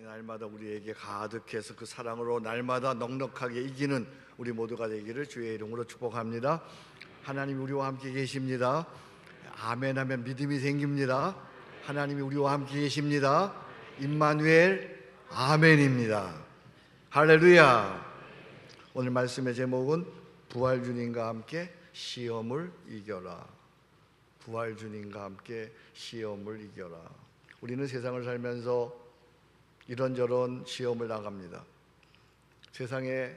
날마다 우리에게 가득해서 그 사랑으로 날마다 넉넉하게 이기는 우리 모두가 되기를 주의 이름으로 축복합니다. 하나님이 우리와 함께 계십니다. 아멘 하면 믿음이 생깁니다. 하나님이 우리와 함께 계십니다. 임마누엘 아멘입니다. 할렐루야. 오늘 말씀의 제목은 부활 주님과 함께 시험을 이겨라. 부활 주님과 함께 시험을 이겨라. 우리는 세상을 살면서 이런저런 시험을 당합니다. 세상에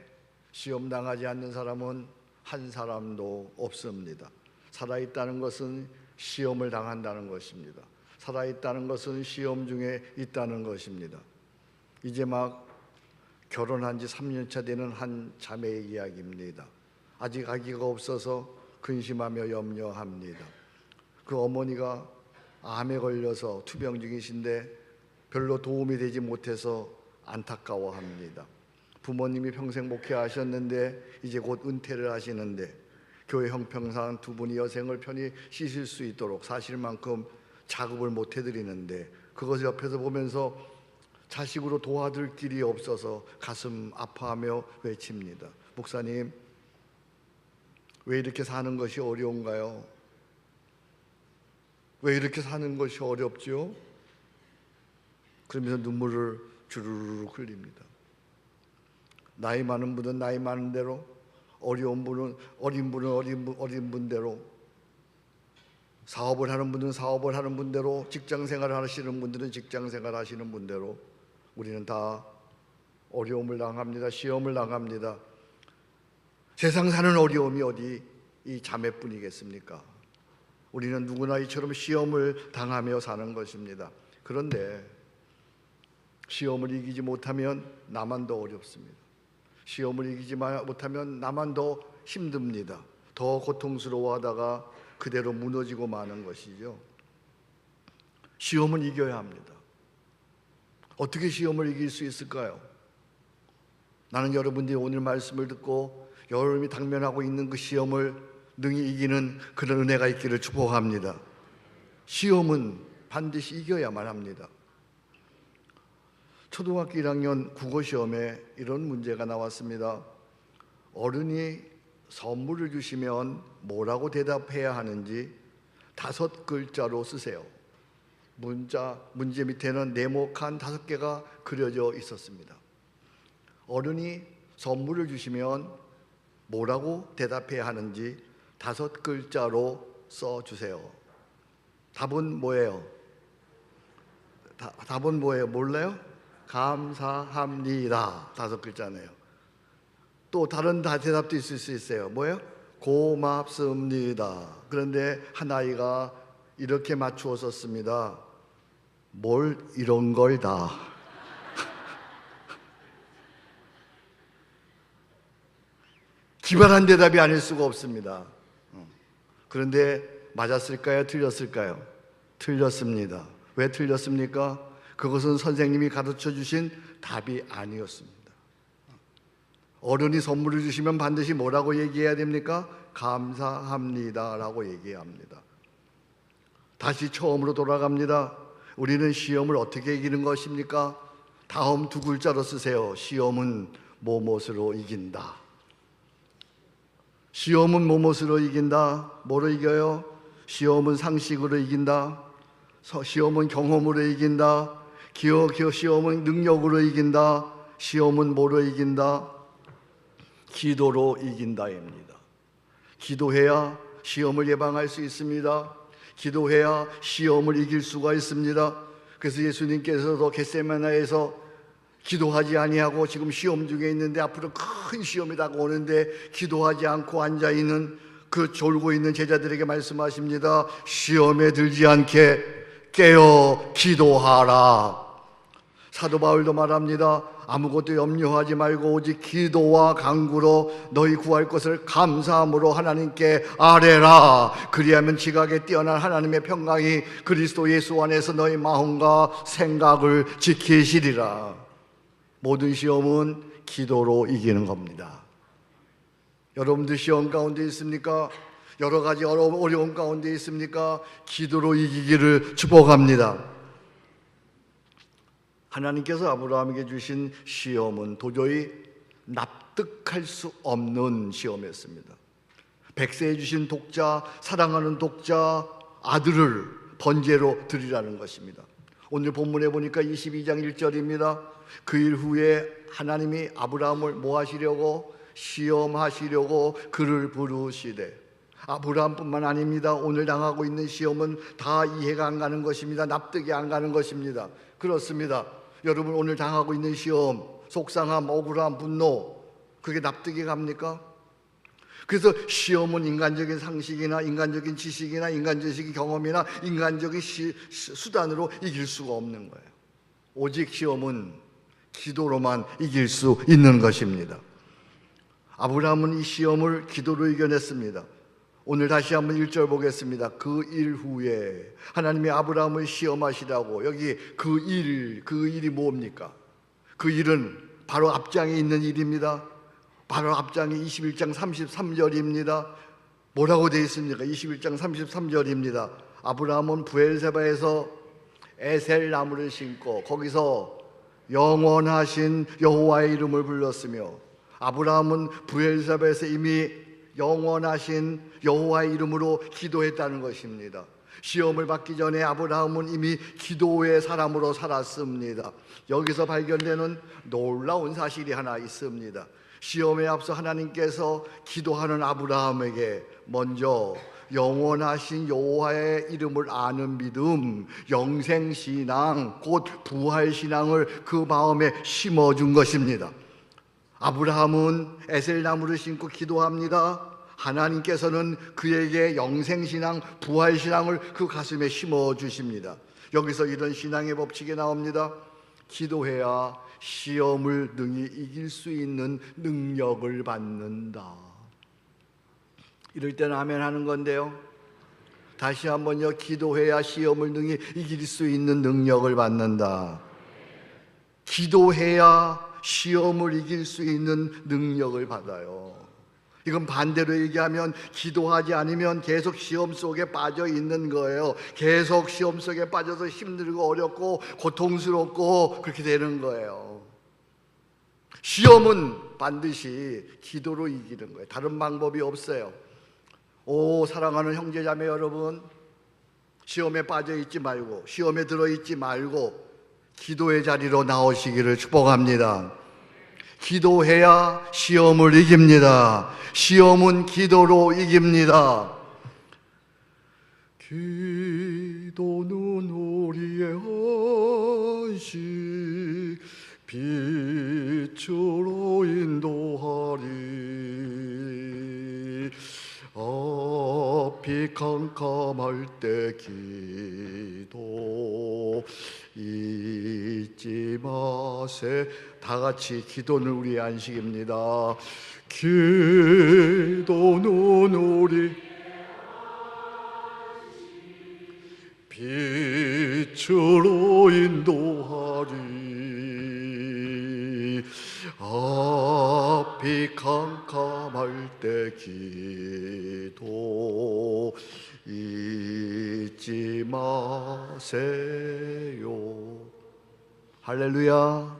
시험 당하지 않는 사람은 한 사람도 없습니다. 살아있다는 것은 시험을 당한다는 것입니다. 살아있다는 것은 시험 중에 있다는 것입니다. 이제 막 결혼한 지 3년차 되는 한 자매의 이야기입니다. 아직 아기가 없어서 근심하며 염려합니다. 그 어머니가 암에 걸려서 투병 중이신데 별로 도움이 되지 못해서 안타까워합니다. 부모님이 평생 목회하셨는데 이제 곧 은퇴를 하시는데 교회 형평상 두 분이 여생을 편히 쉬실 수 있도록 사실만큼 작업을 못 해드리는데 그것을 옆에서 보면서 자식으로 도와줄 길이 없어서 가슴 아파하며 외칩니다. 목사님, 왜 이렇게 사는 것이 어려운가요? 왜 이렇게 사는 것이 어렵죠? 그러면서 눈물을 주르르 흘립니다. 나이 많은 분은 나이 많은 대로, 어려운 분은 어린 분은 어린 분대로, 사업을 하는 분은 사업을 하는 분대로, 직장생활을 하시는 분들은 직장생활 하시는 분대로 우리는 다 어려움을 당합니다. 시험을 당합니다. 세상 사는 어려움이 어디 이 자매뿐이겠습니까? 우리는 누구나 이처럼 시험을 당하며 사는 것입니다. 그런데 시험을 이기지 못하면 나만 더 어렵습니다. 시험을 이기지 못하면 나만 더 힘듭니다. 더 고통스러워하다가 그대로 무너지고 마는 것이죠. 시험을 이겨야 합니다. 어떻게 시험을 이길 수 있을까요? 나는 여러분들이 오늘 말씀을 듣고 여러분이 당면하고 있는 그 시험을 능히 이기는 그런 은혜가 있기를 축복합니다. 시험은 반드시 이겨야만 합니다. 초등학교 1학년 국어시험에 이런 문제가 나왔습니다. 어른이 선물을 주시면 뭐라고 대답해야 하는지 5글자로 쓰세요. 문제 밑에는 네모칸 5개가 그려져 있었습니다. 어른이 선물을 주시면 뭐라고 대답해야 하는지 5글자로 써주세요. 답은 뭐예요? 답은 뭐예요? 몰라요? 감사합니다. 5글자네요. 또 다른 대답도 있을 수 있어요. 뭐예요? 고맙습니다. 그런데 한 아이가 이렇게 맞추어 썼습니다. 뭘 이런 걸 다. 기발한 대답이 아닐 수가 없습니다. 그런데 맞았을까요? 틀렸을까요? 틀렸습니다. 왜 틀렸습니까? 그것은 선생님이 가르쳐 주신 답이 아니었습니다. 어른이 선물을 주시면 반드시 뭐라고 얘기해야 됩니까? 감사합니다 라고 얘기해야 합니다. 다시 처음으로 돌아갑니다. 우리는 시험을 어떻게 이기는 것입니까? 다음 2글자로 쓰세요. 시험은 뭐뭇으로 이긴다. 시험은 뭐뭇으로 이긴다. 뭐로 이겨요? 시험은 상식으로 이긴다. 시험은 경험으로 이긴다. 시험은 능력으로 이긴다. 시험은 뭐로 이긴다? 기도로 이긴다입니다. 기도해야 시험을 예방할 수 있습니다. 기도해야 시험을 이길 수가 있습니다. 그래서 예수님께서도 겟세마네에서 기도하지 아니하고 지금 시험 중에 있는데 앞으로 큰 시험이 다가오는데 기도하지 않고 앉아있는 그 졸고 있는 제자들에게 말씀하십니다. 시험에 들지 않게 깨어 기도하라. 사도 바울도 말합니다. 아무것도 염려하지 말고 오직 기도와 간구로 너희 구할 것을 감사함으로 하나님께 아뢰라. 그리하면 지각에 뛰어난 하나님의 평강이 그리스도 예수 안에서 너희 마음과 생각을 지키시리라. 모든 시험은 기도로 이기는 겁니다. 여러분들 시험 가운데 있습니까? 여러 가지 어려움 가운데 있습니까? 기도로 이기기를 축복합니다. 하나님께서 아브라함에게 주신 시험은 도저히 납득할 수 없는 시험이었습니다. 백세에 주신 독자, 사랑하는 독자 아들을 번제로 드리라는 것입니다. 오늘 본문에 보니까 22장 1절입니다. 그 일 후에 하나님이 아브라함을 뭐 하시려고? 시험하시려고 그를 부르시되. 아브라함뿐만 아닙니다. 오늘 당하고 있는 시험은 다 이해가 안 가는 것입니다. 납득이 안 가는 것입니다. 그렇습니다. 여러분, 오늘 당하고 있는 시험, 속상함, 억울함, 분노, 그게 납득이 갑니까? 그래서 시험은 인간적인 상식이나 인간적인 지식이나 인간적인 경험이나 인간적인 수단으로 이길 수가 없는 거예요. 오직 시험은 기도로만 이길 수 있는 것입니다. 아브라함은 이 시험을 기도로 이겨냈습니다. 오늘 다시 한번 1절 보겠습니다. 그 일 후에 하나님이 아브라함을 시험하시라고. 여기 그 일이 뭡니까? 그 일은 바로 앞장에 있는 일입니다. 바로 앞장에 21장 33절입니다. 뭐라고 되어 있습니까? 21장 33절입니다. 아브라함은 브엘세바에서 에셀 나무를 심고 거기서 영원하신 여호와의 이름을 불렀으며, 아브라함은 브엘세바에서 이미 영원하신 여호와의 이름으로 기도했다는 것입니다. 시험을 받기 전에 아브라함은 이미 기도의 사람으로 살았습니다. 여기서 발견되는 놀라운 사실이 하나 있습니다. 시험에 앞서 하나님께서 기도하는 아브라함에게 먼저 영원하신 여호와의 이름을 아는 믿음, 영생신앙, 곧 부활신앙을 그 마음에 심어준 것입니다. 아브라함은 에셀나무를 심고 기도합니다. 하나님께서는 그에게 영생신앙, 부활신앙을 그 가슴에 심어주십니다. 여기서 이런 신앙의 법칙이 나옵니다. 기도해야 시험을 능히 이길 수 있는 능력을 받는다. 이럴 때는 아멘 하는 건데요, 다시 한번요. 기도해야 시험을 능히 이길 수 있는 능력을 받는다. 기도해야 시험을 이길 수 있는 능력을 받아요. 이건 반대로 얘기하면 기도하지 않으면 계속 시험 속에 빠져 있는 거예요. 계속 시험 속에 빠져서 힘들고 어렵고 고통스럽고 그렇게 되는 거예요. 시험은 반드시 기도로 이기는 거예요. 다른 방법이 없어요. 오, 사랑하는 형제자매 여러분, 시험에 빠져 있지 말고, 시험에 들어 있지 말고 기도의 자리로 나오시기를 축복합니다. 기도해야 시험을 이깁니다. 시험은 기도로 이깁니다. 기도는 우리의 안식, 빛으로 인도하리. 앞이 캄캄할 때 기도 잊지 마세. 다 같이 기도는 우리의 안식입니다. 기도는 우리 빛으로 인도하리. 앞이 캄캄할 때 기도 잊지 마세요. 할렐루야.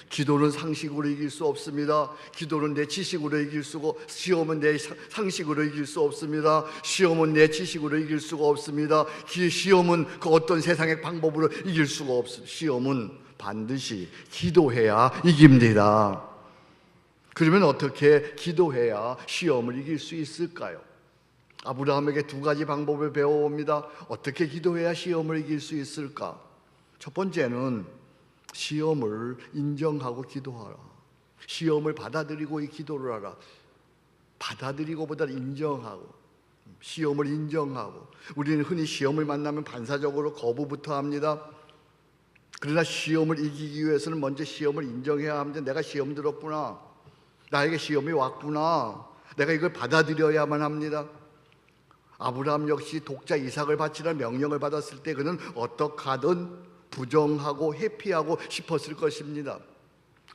기도는 상식으로 이길 수 없습니다. 기도는 내 지식으로 이길 수고, 시험은 내 상식으로 이길 수 없습니다. 시험은 내 지식으로 이길 수가 없습니다. 시험은 그 어떤 세상의 방법으로 이길 수가 없습니다. 시험은 반드시 기도해야 이깁니다. 그러면 어떻게 기도해야 시험을 이길 수 있을까요? 아브라함에게 두 가지 방법을 배워봅니다. 어떻게 기도해야 시험을 이길 수 있을까? 첫 번째는 시험을 인정하고 기도하라. 시험을 받아들이고 이 기도를 하라. 받아들이고보다는 인정하고, 시험을 인정하고. 우리는 흔히 시험을 만나면 반사적으로 거부부터 합니다. 그러나 시험을 이기기 위해서는 먼저 시험을 인정해야 합니다. 내가 시험 들었구나, 나에게 시험이 왔구나, 내가 이걸 받아들여야만 합니다. 아브라함 역시 독자 이삭을 바치라는 명령을 받았을 때 그는 어떻게 하든 부정하고 회피하고 싶었을 것입니다.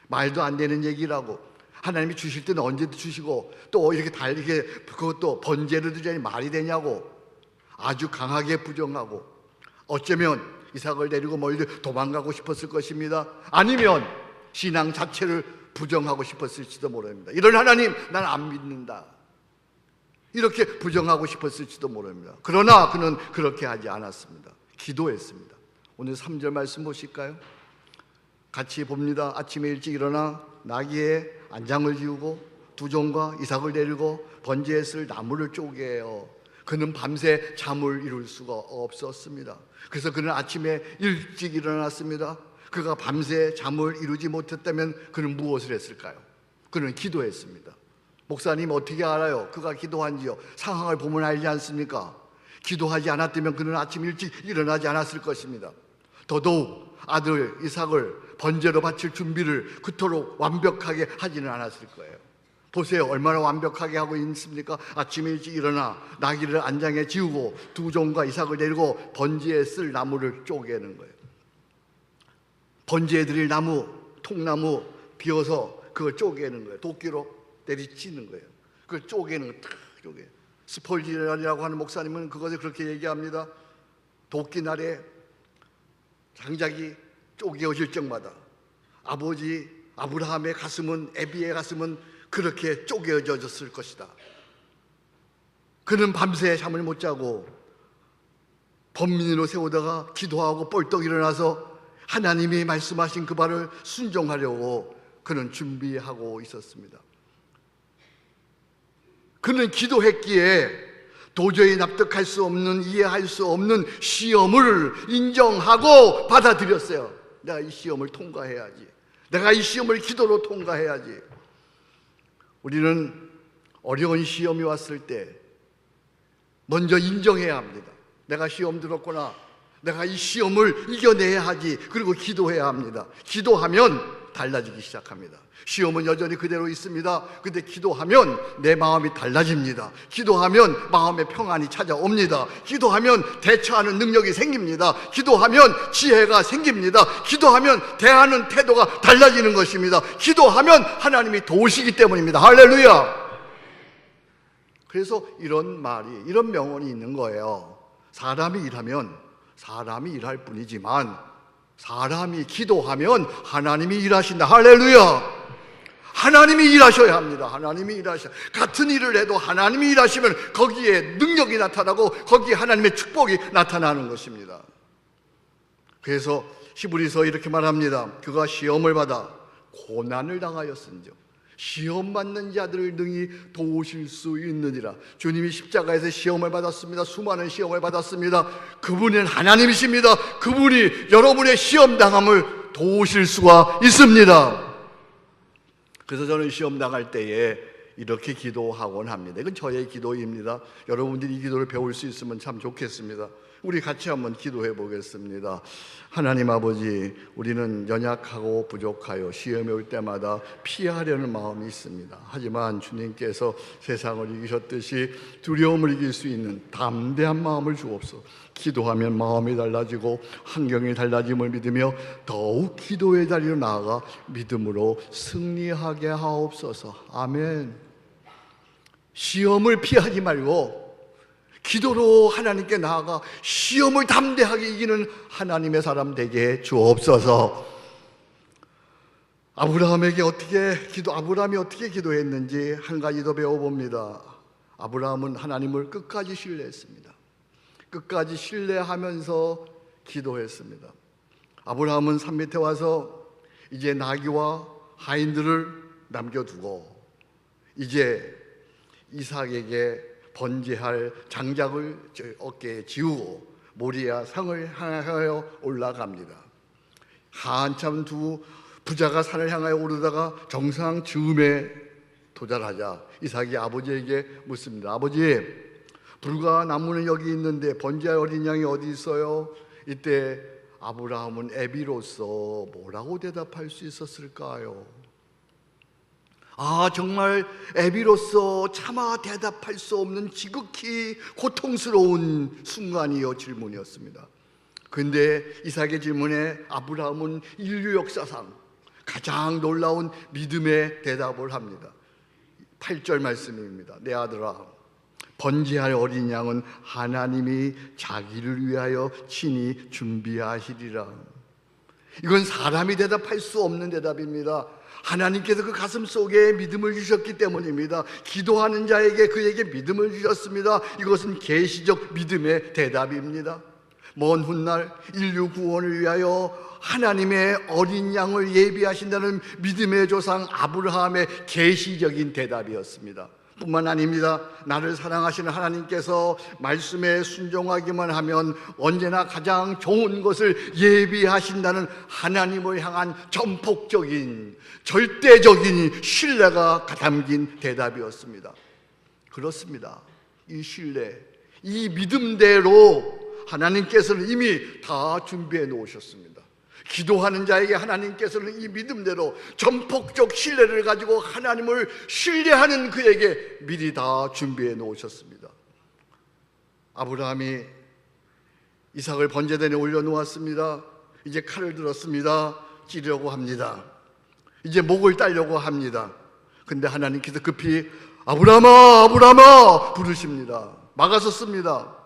말도 안 되는 얘기라고, 하나님이 주실 때는 언제도 주시고 또 이렇게 달리게 그것도 번제를 드리자니 말이 되냐고 아주 강하게 부정하고, 어쩌면 이삭을 데리고 멀리 도망가고 싶었을 것입니다. 아니면 신앙 자체를 부정하고 싶었을지도 모릅니다. 이런 하나님 난 안 믿는다, 이렇게 부정하고 싶었을지도 모릅니다. 그러나 그는 그렇게 하지 않았습니다. 기도했습니다. 오늘 3절 말씀 보실까요? 같이 봅니다. 아침에 일찍 일어나 나귀의 안장을 지우고 두 종과 이삭을 데리고 번제에 쓸 나무를 쪼개요. 그는 밤새 잠을 이룰 수가 없었습니다. 그래서 그는 아침에 일찍 일어났습니다. 그가 밤새 잠을 이루지 못했다면 그는 무엇을 했을까요? 그는 기도했습니다. 목사님 어떻게 알아요? 그가 기도한지요? 상황을 보면 알지 않습니까? 기도하지 않았다면 그는 아침 일찍 일어나지 않았을 것입니다. 더더욱 아들 이삭을 번제로 바칠 준비를 그토록 완벽하게 하지는 않았을 거예요. 보세요, 얼마나 완벽하게 하고 있습니까? 아침에 일찍 일어나 나귀를 안장에 지우고 두 종과 이삭을 데리고 번제에 쓸 나무를 쪼개는 거예요. 번제에 드릴 나무, 통나무 비워서 그걸 쪼개는 거예요. 도끼로 내리치는 거예요. 그걸 쪼개는 거예요. 탁 쪼개. 스폴지언이라고 하는 목사님은 그것을 그렇게 얘기합니다. 도끼날에 장작이 쪼개어질 적마다 아버지 아브라함의 가슴은, 애비의 가슴은 그렇게 쪼개어졌을 것이다. 그는 밤새 잠을 못 자고 범민으로 세우다가 기도하고 벌떡 일어나서 하나님이 말씀하신 그 말을 순종하려고 그는 준비하고 있었습니다. 그는 기도했기에 도저히 납득할 수 없는, 이해할 수 없는 시험을 인정하고 받아들였어요. 내가 이 시험을 통과해야지. 내가 이 시험을 기도로 통과해야지. 우리는 어려운 시험이 왔을 때 먼저 인정해야 합니다. 내가 시험 들었구나. 내가 이 시험을 이겨내야 하지. 그리고 기도해야 합니다. 기도하면 달라지기 시작합니다. 시험은 여전히 그대로 있습니다. 근데 기도하면 내 마음이 달라집니다. 기도하면 마음의 평안이 찾아옵니다. 기도하면 대처하는 능력이 생깁니다. 기도하면 지혜가 생깁니다. 기도하면 대하는 태도가 달라지는 것입니다. 기도하면 하나님이 도우시기 때문입니다. 할렐루야. 그래서 이런 말이, 이런 명언이 있는 거예요. 사람이 일하면 사람이 일할 뿐이지만 사람이 기도하면 하나님이 일하신다. 할렐루야. 하나님이 일하셔야 합니다. 하나님이 일하셔야. 같은 일을 해도 하나님이 일하시면 거기에 능력이 나타나고 거기에 하나님의 축복이 나타나는 것입니다. 그래서 히브리서 이렇게 말합니다. 그가 시험을 받아 고난을 당하였은즉 시험 받는 자들을 능히 도우실 수 있느니라. 주님이 십자가에서 시험을 받았습니다. 수많은 시험을 받았습니다. 그분은 하나님이십니다. 그분이 여러분의 시험 당함을 도우실 수가 있습니다. 그래서 저는 시험 당할 때에 이렇게 기도하곤 합니다. 이건 저의 기도입니다. 여러분들이 이 기도를 배울 수 있으면 참 좋겠습니다. 우리 같이 한번 기도해 보겠습니다. 하나님 아버지, 우리는 연약하고 부족하여 시험이 올 때마다 피하려는 마음이 있습니다. 하지만 주님께서 세상을 이기셨듯이 두려움을 이길 수 있는 담대한 마음을 주옵소서. 기도하면 마음이 달라지고 환경이 달라짐을 믿으며 더욱 기도의 자리로 나아가 믿음으로 승리하게 하옵소서. 아멘. 시험을 피하지 말고 기도로 하나님께 나아가 시험을 담대하게 이기는 하나님의 사람 되게 주옵소서. 아브라함이 어떻게 기도했는지 한 가지 더 배워봅니다. 아브라함은 하나님을 끝까지 신뢰했습니다. 끝까지 신뢰하면서 기도했습니다. 아브라함은 산 밑에 와서 이제 나귀와 하인들을 남겨두고 이제 이삭에게 번제할 장작을 어깨에 지우고 모리아 산을 향하여 올라갑니다. 한참 두 부자가 산을 향하여 오르다가 정상 즈음에 도달하자 이삭이 아버지에게 묻습니다. 아버지, 불과 나무는 여기 있는데 번제할 어린 양이 어디 있어요? 이때 아브라함은 애비로서 뭐라고 대답할 수 있었을까요? 정말 애비로서 차마 대답할 수 없는 지극히 고통스러운 순간이요 질문이었습니다. 그런데 이삭의 질문에 아브라함은 인류 역사상 가장 놀라운 믿음의 대답을 합니다. 8절 말씀입니다. 내 아들아, 번제할 어린 양은 하나님이 자기를 위하여 친히 준비하시리라. 이건 사람이 대답할 수 없는 대답입니다. 하나님께서 그 가슴 속에 믿음을 주셨기 때문입니다. 기도하는 자에게 그에게 믿음을 주셨습니다. 이것은 계시적 믿음의 대답입니다. 먼 훗날 인류 구원을 위하여 하나님의 어린 양을 예비하신다는 믿음의 조상 아브라함의 계시적인 대답이었습니다. 뿐만 아닙니다. 나를 사랑하시는 하나님께서 말씀에 순종하기만 하면 언제나 가장 좋은 것을 예비하신다는 하나님을 향한 전폭적인 절대적인 신뢰가 담긴 대답이었습니다. 그렇습니다. 이 신뢰, 이 믿음대로 하나님께서는 이미 다 준비해 놓으셨습니다. 기도하는 자에게 하나님께서는 이 믿음대로 전폭적 신뢰를 가지고 하나님을 신뢰하는 그에게 미리 다 준비해 놓으셨습니다. 아브라함이 이삭을 번제단에 올려놓았습니다. 이제 칼을 들었습니다. 찌려고 합니다. 이제 목을 따려고 합니다. 근데 하나님께서 급히 아브라함아, 아브라함아 부르십니다. 막아섰습니다.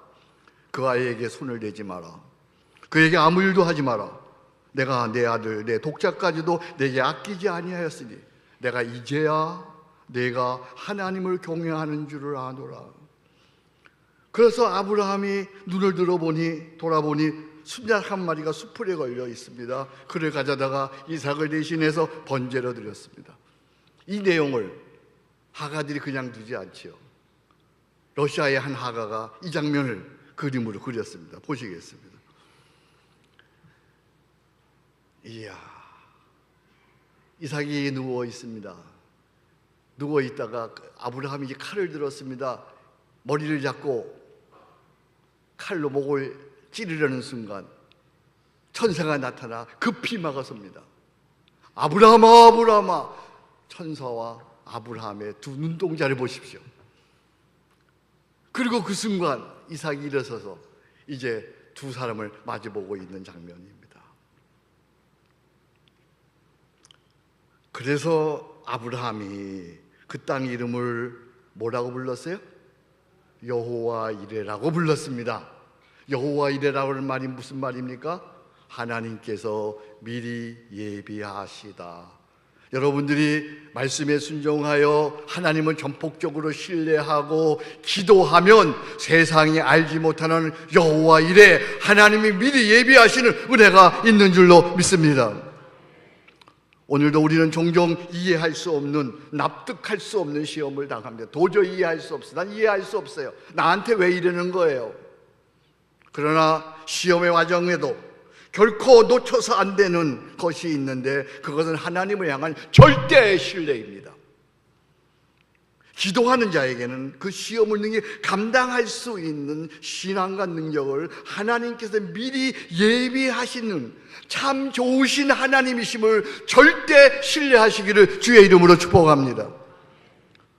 그 아이에게 손을 대지 마라. 그에게 아무 일도 하지 마라. 내가 내 아들, 내 독자까지도 내게 아끼지 아니하였으니 내가 이제야 내가 하나님을 경외하는 줄을 아노라. 그래서 아브라함이 눈을 돌아보니 순양 한 마리가 수풀에 걸려 있습니다. 그를 가져다가 이삭을 대신해서 번제로 드렸습니다. 이 내용을 하가들이 그냥 두지 않지요. 러시아의 한 하가가 이 장면을 그림으로 그렸습니다. 보시겠습니다. 이야, 이삭이 누워 있습니다. 누워 있다가 아브라함이 이제 칼을 들었습니다. 머리를 잡고 칼로 목을 찌르려는 순간 천사가 나타나 급히 막아섭니다. 아브라함아, 아브라함아. 천사와 아브라함의 두 눈동자를 보십시오. 그리고 그 순간 이삭이 일어서서 이제 두 사람을 마주보고 있는 장면입니다. 그래서 아브라함이 그 땅 이름을 뭐라고 불렀어요? 여호와 이레라고 불렀습니다. 여호와 이레라는 말이 무슨 말입니까? 하나님께서 미리 예비하시다. 여러분들이 말씀에 순종하여 하나님을 전폭적으로 신뢰하고 기도하면 세상이 알지 못하는 여호와 이레, 하나님이 미리 예비하시는 은혜가 있는 줄로 믿습니다. 오늘도 우리는 종종 이해할 수 없는, 납득할 수 없는 시험을 당합니다. 도저히 이해할 수 없어요. 난 이해할 수 없어요. 나한테 왜 이러는 거예요? 그러나 시험의 과정에도 결코 놓쳐서 안 되는 것이 있는데 그것은 하나님을 향한 절대 신뢰입니다. 기도하는 자에게는 그 시험을 능히 감당할 수 있는 신앙과 능력을 하나님께서 미리 예비하시는 참 좋으신 하나님이심을 절대 신뢰하시기를 주의 이름으로 축복합니다.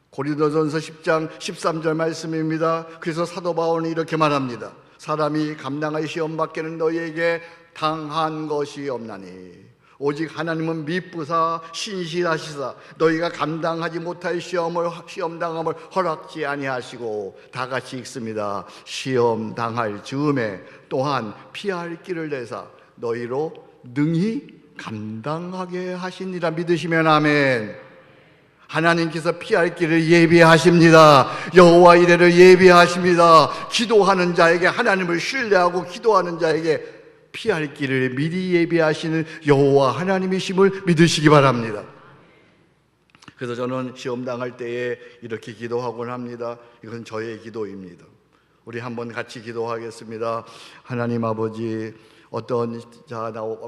고린도전서 10장 13절 말씀입니다. 그래서 사도 바울은 이렇게 말합니다. 사람이 감당할 시험 밖에는 너희에게 당한 것이 없나니 오직 하나님은 미쁘사 신실하시사 너희가 감당하지 못할 시험당함을 허락지 아니하시고, 다 같이 읽습니다. 시험 당할 즈음에 또한 피할 길을 내사 너희로 능히 감당하게 하시니라. 믿으시면 아멘. 하나님께서 피할 길을 예비하십니다. 여호와 이레를 예비하십니다. 기도하는 자에게, 하나님을 신뢰하고 기도하는 자에게 피할 길을 미리 예비하시는 여호와 하나님이심을 믿으시기 바랍니다. 그래서 저는 시험 당할 때에 이렇게 기도하곤 합니다. 이건 저의 기도입니다. 우리 한번 같이 기도하겠습니다. 하나님 아버지,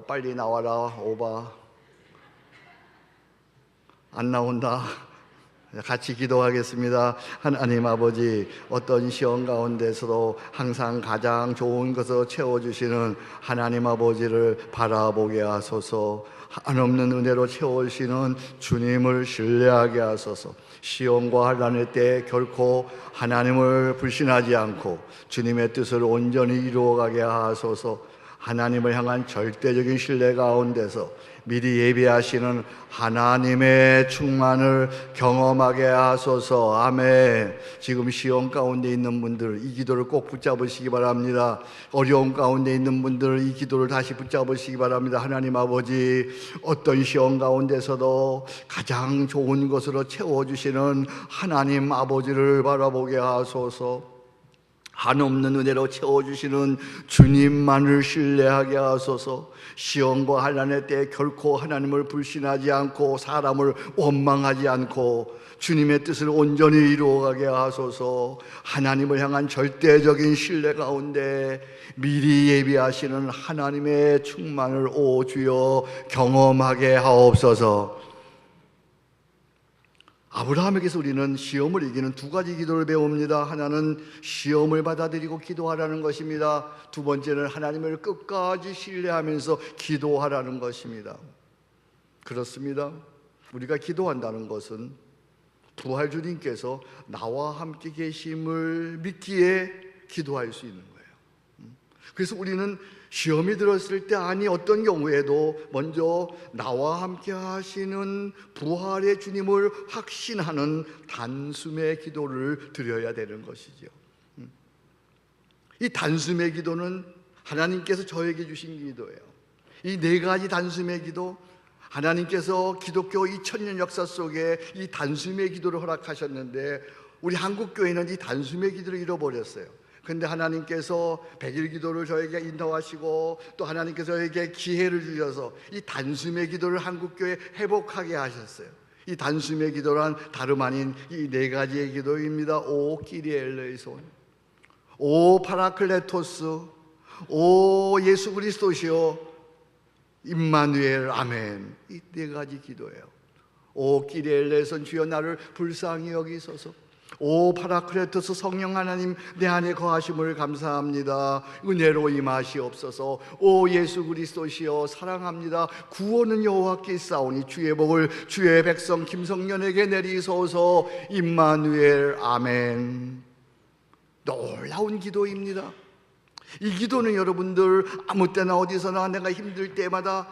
빨리 나와라. 오바 안 나온다. 같이 기도하겠습니다. 하나님 아버지, 어떤 시험 가운데서도 항상 가장 좋은 것을 채워주시는 하나님 아버지를 바라보게 하소서. 한없는 은혜로 채워주시는 주님을 신뢰하게 하소서. 시험과 환난의 때 결코 하나님을 불신하지 않고 주님의 뜻을 온전히 이루어가게 하소서. 하나님을 향한 절대적인 신뢰 가운데서 미리 예비하시는 하나님의 충만을 경험하게 하소서. 아멘. 지금 시험 가운데 있는 분들 이 기도를 꼭 붙잡으시기 바랍니다. 어려움 가운데 있는 분들 이 기도를 다시 붙잡으시기 바랍니다. 하나님 아버지, 어떤 시험 가운데서도 가장 좋은 것으로 채워주시는 하나님 아버지를 바라보게 하소서. 한없는 은혜로 채워주시는 주님만을 신뢰하게 하소서. 시험과 환난의 때 결코 하나님을 불신하지 않고 사람을 원망하지 않고 주님의 뜻을 온전히 이루어가게 하소서. 하나님을 향한 절대적인 신뢰 가운데 미리 예비하시는 하나님의 충만을 오 주여 경험하게 하옵소서. 아브라함에게서 우리는 시험을 이기는 두 가지 기도를 배웁니다. 하나는 시험을 받아들이고 기도하라는 것입니다. 두 번째는 하나님을 끝까지 신뢰하면서 기도하라는 것입니다. 그렇습니다. 우리가 기도한다는 것은 부활주님께서 나와 함께 계심을 믿기에 기도할 수 있는 거예요. 그래서 우리는 시험이 들었을 때 아니 어떤 경우에도 먼저 나와 함께 하시는 부활의 주님을 확신하는 단숨의 기도를 드려야 되는 것이죠. 이 단숨의 기도는 하나님께서 저에게 주신 기도예요. 이 네 가지 단숨의 기도, 하나님께서 기독교 2000년 역사 속에 이 단숨의 기도를 허락하셨는데 우리 한국교회는 이 단숨의 기도를 잃어버렸어요. 그런데 하나님께서 100일 기도를 저에게 인도하시고 또 하나님께서 저에게 기회를 주셔서 이 단숨의 기도를 한국교회에 회복하게 하셨어요. 이 단숨의 기도란 다름 아닌 이 네 가지의 기도입니다. 오 끼리에 엘레이손, 오 파라클레토스, 오 예수 그리스도시오, 임마누엘, 아멘. 이 네 가지 기도예요. 오 끼리에 엘레이손, 주여 나를 불쌍히 여기소서. 오 파라클레토스, 성령 하나님 내 안에 거하심을 감사합니다. 은혜로 임하시옵소서. 오 예수 그리스도시여 사랑합니다. 구원은 여호와께 있사오니 주의 복을 주의 백성 김성년에게 내리소서. 임마누엘, 아멘. 놀라운 기도입니다. 이 기도는 여러분들 아무 때나 어디서나 내가 힘들 때마다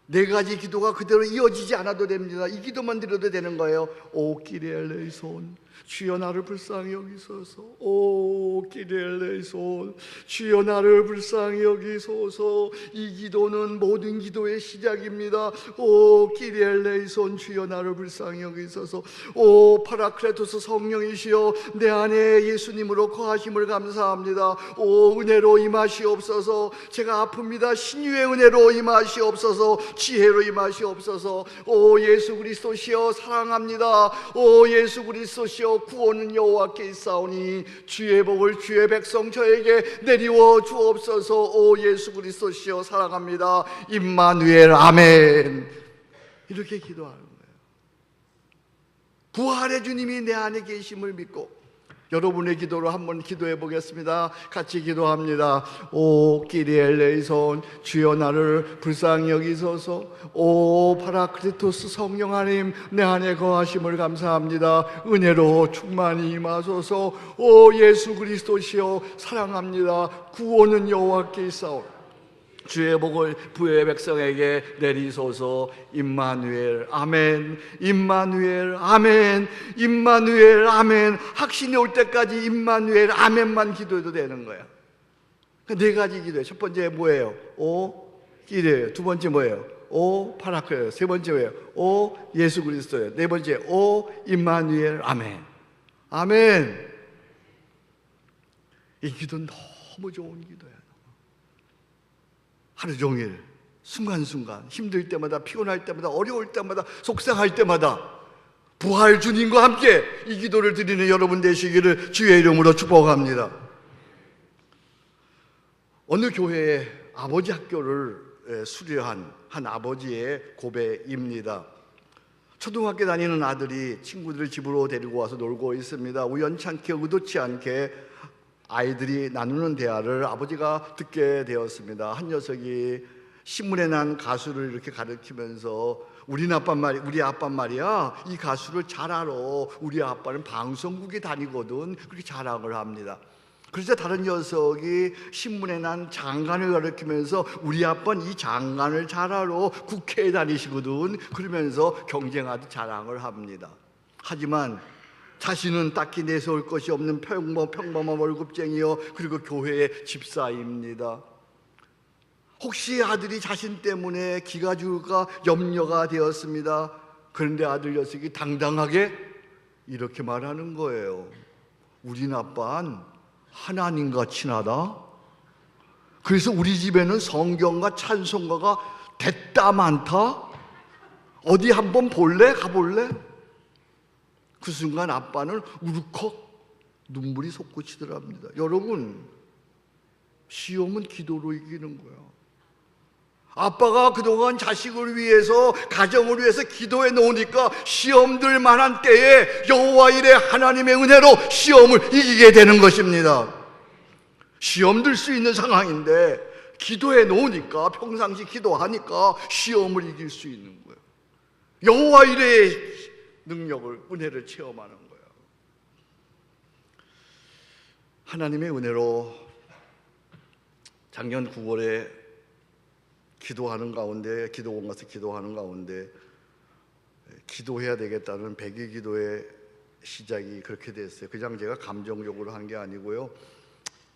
네 가지 기도가 그대로 이어지지 않아도 됩니다. 이 기도만 드려도 되는 거예요. 오 끼리엘레이손, 주여 나를 불쌍히 여기소서. 오 끼리엘레이손, 주여 나를 불쌍히 여기소서. 이 기도는 모든 기도의 시작입니다. 오 끼리엘레이손, 주여 나를 불쌍히 여기소서. 오 파라클레토스, 성령이시여 내 안에 예수님으로 거하심을 감사합니다. 오 은혜로 임하시옵소서. 제가 아픕니다. 신유의 은혜로 임하시옵소서. 지혜로 임하시옵소서. 오 예수 그리스도시여 사랑합니다. 오 예수 그리스도시여 구원은 여호와께 있사오니 주의 복을 주의 백성 저에게 내리워 주옵소서. 오 예수 그리스도시여 사랑합니다. 임마누엘, 아멘. 이렇게 기도하는 거예요. 부활의 주님이 내 안에 계심을 믿고 여러분의 기도로 한번 기도해 보겠습니다. 같이 기도합니다. 오 끼리엘레이손, 주여 나를 불쌍히 여기소서. 오 파라클리토스, 성령 하나님 내 안에 거하심을 감사합니다. 은혜로 충만히 임하소서. 오 예수 그리스도시여 사랑합니다. 구원은 여호와께 있사오니 주의 복을 부의 백성에게 내리소서. 임마누엘, 아멘. 임마누엘, 아멘. 임마누엘, 아멘. 확신이 올 때까지 임마누엘, 아멘만 기도해도 되는 거야. 네 가지 기도예요. 첫 번째 뭐예요? 오 끼리예요. 두 번째 뭐예요? 오 파라클레토. 세 번째 뭐예요? 오 예수 그리스도예요. 네 번째 오 임마누엘, 아멘. 아멘. 이 기도 너무 좋은 기도야. 하루 종일 순간순간 힘들 때마다, 피곤할 때마다, 어려울 때마다, 속상할 때마다 부활 주님과 함께 이 기도를 드리는 여러분 되시기를 주의 이름으로 축복합니다. 어느 교회에 아버지 학교를 수료한 한 아버지의 고백입니다. 초등학교 다니는 아들이 친구들을 집으로 데리고 와서 놀고 있습니다. 우연찮게 의도치 않게 아이들이 나누는 대화를 아버지가 듣게 되었습니다. 한 녀석이 신문에 난 가수를 이렇게 가르치면서 우리 아빠 말이야 이 가수를 잘 알아. 우리 아빠는 방송국에 다니거든. 그렇게 자랑을 합니다. 그래서 다른 녀석이 신문에 난 장관을 가리키면서 우리 아빠는 이 장관을 잘하러 국회에 다니시거든, 그러면서 경쟁하듯 자랑을 합니다. 하지만 자신은 딱히 내세울 것이 없는 평범한 월급쟁이요, 그리고 교회의 집사입니다. 혹시 아들이 자신 때문에 기가 죽을까 염려가 되었습니다. 그런데 아들 녀석이 당당하게 이렇게 말하는 거예요. 우린 아빠는 하나님과 친하다. 그래서 우리 집에는 성경과 찬송가가 됐다 많다. 어디 한번 볼래? 가볼래? 그 순간 아빠는 울컥 눈물이 솟구치더랍니다. 여러분, 시험은 기도로 이기는 거예요. 아빠가 그동안 자식을 위해서, 가정을 위해서 기도해 놓으니까 시험들 만한 때에 여호와 이레 하나님의 은혜로 시험을 이기게 되는 것입니다. 시험 들 수 있는 상황인데 기도해 놓으니까, 평상시 기도하니까 시험을 이길 수 있는 거예요. 여호와 이레의 능력을, 은혜를 체험하는 거예요. 하나님의 은혜로 작년 9월에 기도하는 가운데, 기도원 가서 기도하는 가운데 기도해야 되겠다는 100일 기도의 시작이 그렇게 됐어요. 그냥 제가 감정적으로 한 게 아니고요,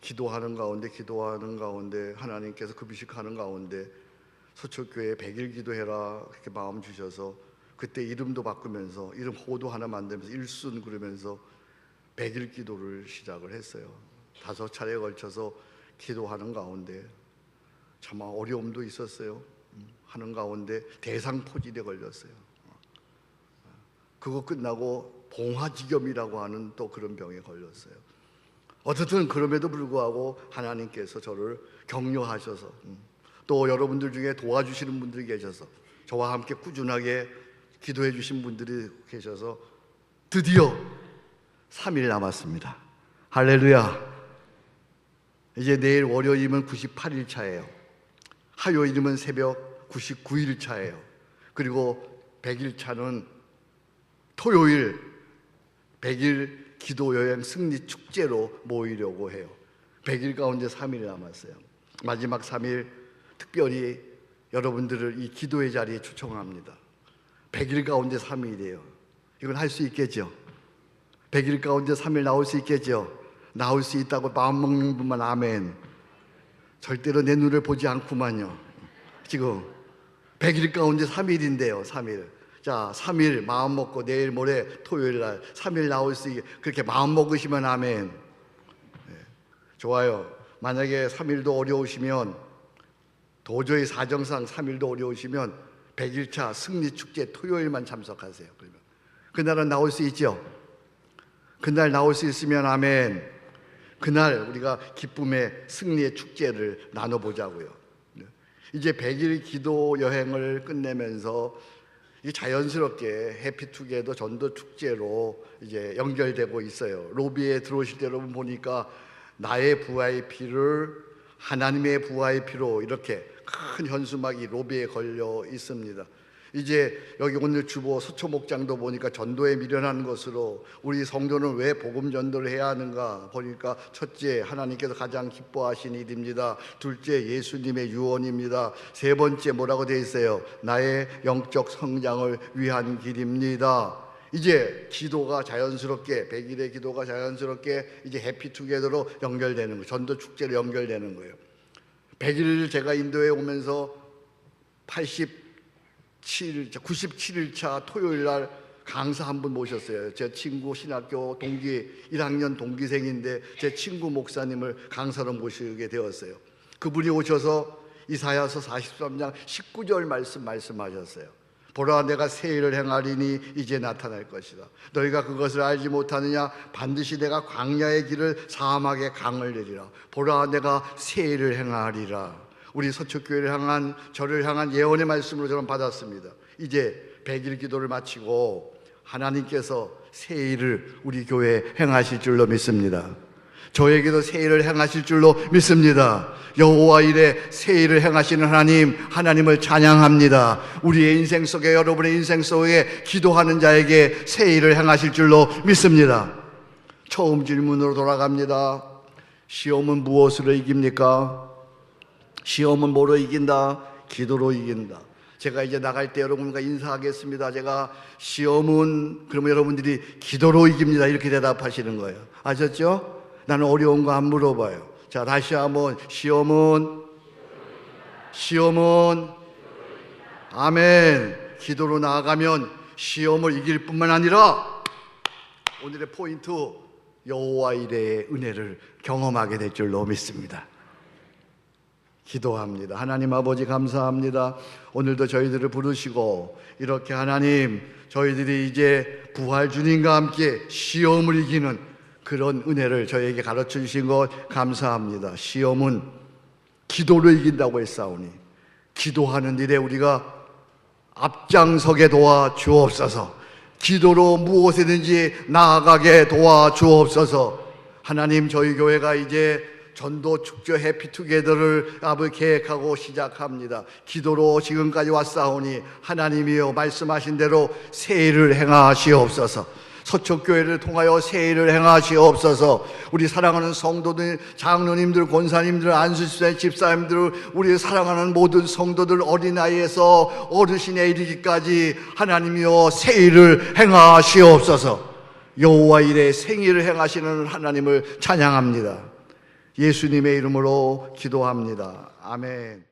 기도하는 가운데 하나님께서 급식하는 가운데 서초교회에 100일 기도해라 그렇게 마음 주셔서, 그때 이름도 바꾸면서 이름 호도 하나 만들면서 일순 그러면서 100일 기도를 시작을 했어요. 5차례에 걸쳐서 기도하는 가운데 참 어려움도 있었어요. 하는 가운데 대상포진에 걸렸어요. 그거 끝나고 봉화지겸이라고 하는 또 그런 병에 걸렸어요. 어쨌든 그럼에도 불구하고 하나님께서 저를 격려하셔서, 또 여러분들 중에 도와주시는 분들이 계셔서, 저와 함께 꾸준하게 기도해 주신 분들이 계셔서 드디어 3일 남았습니다. 할렐루야. 이제 내일 월요일이면 98일 차예요. 화요일이면 새벽 99일 차예요. 그리고 100일 차는 토요일 100일 기도여행 승리 축제로 모이려고 해요. 100일 가운데 3일이 남았어요. 마지막 3일 특별히 여러분들을 이 기도의 자리에 초청합니다. 100일 가운데 3일이에요. 이건 할 수 있겠죠? 100일 가운데 3일 나올 수 있겠죠? 나올 수 있다고 마음 먹는 분만 아멘. 절대로 내 눈을 보지 않구만요. 지금 100일 가운데 3일인데요. 3일. 자, 3일 마음 먹고 내일 모레 토요일 날 3일 나올 수 있게 그렇게 마음 먹으시면 아멘. 네. 좋아요. 만약에 3일도 어려우시면, 도저히 사정상 3일도 어려우시면 100일차 승리축제 토요일만 참석하세요. 그러면 그날은 나올 수 있죠? 그날 나올 수 있으면 아멘. 그날 우리가 기쁨의 승리의 축제를 나눠보자고요. 이제 100일 기도 여행을 끝내면서 자연스럽게 해피투게더 전도 축제로 이제 연결되고 있어요. 로비에 들어오실 때 여러분 보니까 나의 VIP를 하나님의 VIP로 이렇게 큰 현수막이 로비에 걸려 있습니다. 이제 여기 오늘 주보 서초 목장도 보니까 전도에 미련한 것으로, 우리 성도는 왜 복음 전도를 해야 하는가 보니까, 첫째 하나님께서 가장 기뻐하신 일입니다. 둘째 예수님의 유언입니다. 세 번째 뭐라고 되어 있어요? 나의 영적 성장을 위한 길입니다. 이제 기도가 자연스럽게, 100일의 기도가 자연스럽게 이제 해피투게더로 연결되는 거예요. 전도 축제로 연결되는 거예요. 100일을 제가 인도에 오면서 97일 차 토요일 날 강사 한 분 모셨어요. 제 친구, 신학교 동기 1학년 동기생인데 제 친구 목사님을 강사로 모시게 되었어요. 그분이 오셔서 이사야서 43장 19절 말씀하셨어요. 보라, 내가 새 일을 행하리니 이제 나타날 것이다. 너희가 그것을 알지 못하느냐? 반드시 내가 광야의 길을 사막의 강을 내리라. 보라, 내가 새 일을 행하리라. 우리 서초교회를 향한, 저를 향한 예언의 말씀으로 저는 받았습니다. 이제 100일 기도를 마치고 하나님께서 새 일을 우리 교회에 행하실 줄로 믿습니다. 저에게도 새 일을 행하실 줄로 믿습니다. 여호와 이레 새 일을 행하시는 하나님을 찬양합니다. 우리의 인생 속에, 여러분의 인생 속에 기도하는 자에게 새 일을 행하실 줄로 믿습니다. 처음 질문으로 돌아갑니다. 시험은 무엇으로 이깁니까? 시험은 뭐로 이긴다? 기도로 이긴다. 제가 이제 나갈 때 여러분과 인사하겠습니다. 제가 시험은, 그러면 여러분들이 기도로 이깁니다, 이렇게 대답하시는 거예요. 아셨죠? 나는 어려운 거 안 물어봐요. 자, 다시 한번. 시험은 아멘. 기도로 나아가면 시험을 이길 뿐만 아니라 오늘의 포인트, 여호와 이레의 은혜를 경험하게 될 줄로 믿습니다. 기도합니다. 하나님 아버지, 감사합니다. 오늘도 저희들을 부르시고 이렇게 하나님, 저희들이 이제 부활 주님과 함께 시험을 이기는 그런 은혜를 저희에게 가르쳐 주신 것 감사합니다. 시험은 기도로 이긴다고 했사오니 기도하는 일에 우리가 앞장서게 도와 주옵소서. 기도로 무엇이든지 나아가게 도와 주옵소서. 하나님, 저희 교회가 이제 전도 축제 해피투게더를 계획하고 시작합니다. 기도로 지금까지 왔사오니 하나님이여 말씀하신 대로 새 일을 행하시옵소서. 서초교회를 통하여 새 일을 행하시옵소서. 우리 사랑하는 성도들, 장로님들, 권사님들, 안수집사님, 집사님들, 우리 사랑하는 모든 성도들, 어린아이에서 어르신에 이르기까지 하나님이여 새 일을 행하시옵소서. 여호와 이레 생일을 행하시는 하나님을 찬양합니다. 예수님의 이름으로 기도합니다. 아멘.